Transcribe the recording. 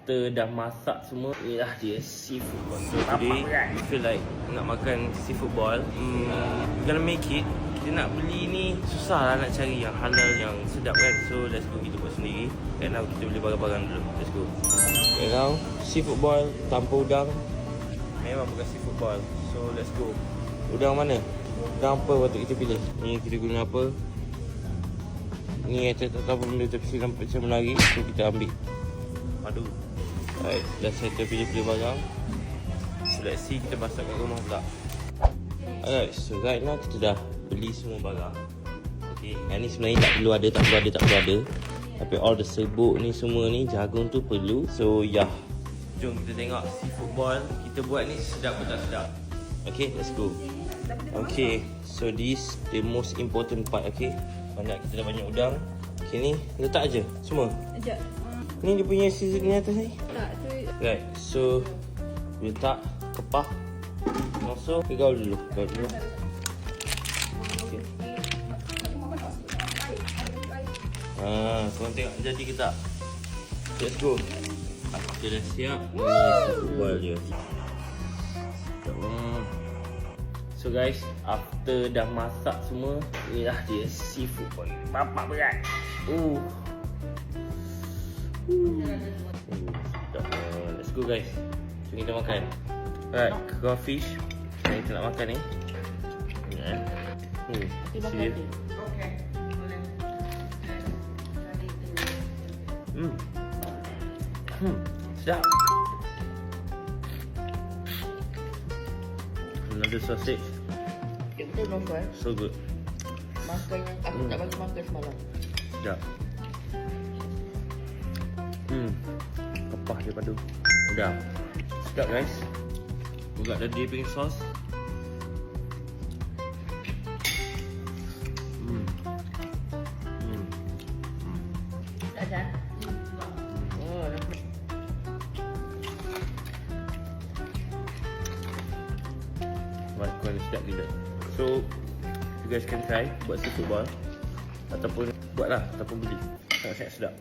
after dah masak semua, inilah dia seafood ball. So today, we feel like nak makan seafood ball. Gonna make it. Kita nak beli ni susah lah nak cari yang halal, yang sedap kan. So let's go, kita buat sendiri. And now kita beli barang-barang dulu. Let's go. And now seafood ball tanpa udang. Memang bukan seafood ball. So let's go. Udang mana? Udang apa patut kita pilih? Ni kita guna apa? Ni saya tak tahu benda tapi saya nampak macam menari. So kita ambil. Aduh. Alright, dah settle pilih-pilih barang. So let's see kita masak kat rumah pula. Alright, so right now kita dah beli semua barang. Okay, yang ni sebenarnya tak perlu ada. Tapi all the serbuk ni semua ni, jagung tu perlu. So yeah, jom kita tengok seafood ball kita buat ni sedap ke tak sedap. Okay, let's go. Okay, so this the most important part. Okay, banyak kita dah banyak udang. Okay, ni letak aje semua. Sekejap. Ni dia punya season ni atas ni. Tak, tu. Right, so letak kepah. Masuk ke gaul dulu. Okay. Korang tengok jadi ke tak? Let's go. Kita dah siap. Ni seafood ball je. So guys, after dah masak semua, inilah dia seafood ball. Bapak berat. Let's go guys. Jom kita makan. Alright, crawfish yang kita nak makan ni. Sini. Okey. Boleh. Sedap. Another sausage. Itu nombor. So good. Makan yang aku tak bagi makan semalam. Sedap. Kepah dia padu. Sedap. Sedap guys. Buka dah dipping sauce. Tak ada. Makan ni sedap gila. So you guys can try buat seafood ball ataupun buatlah ataupun beli. Sangat sedap.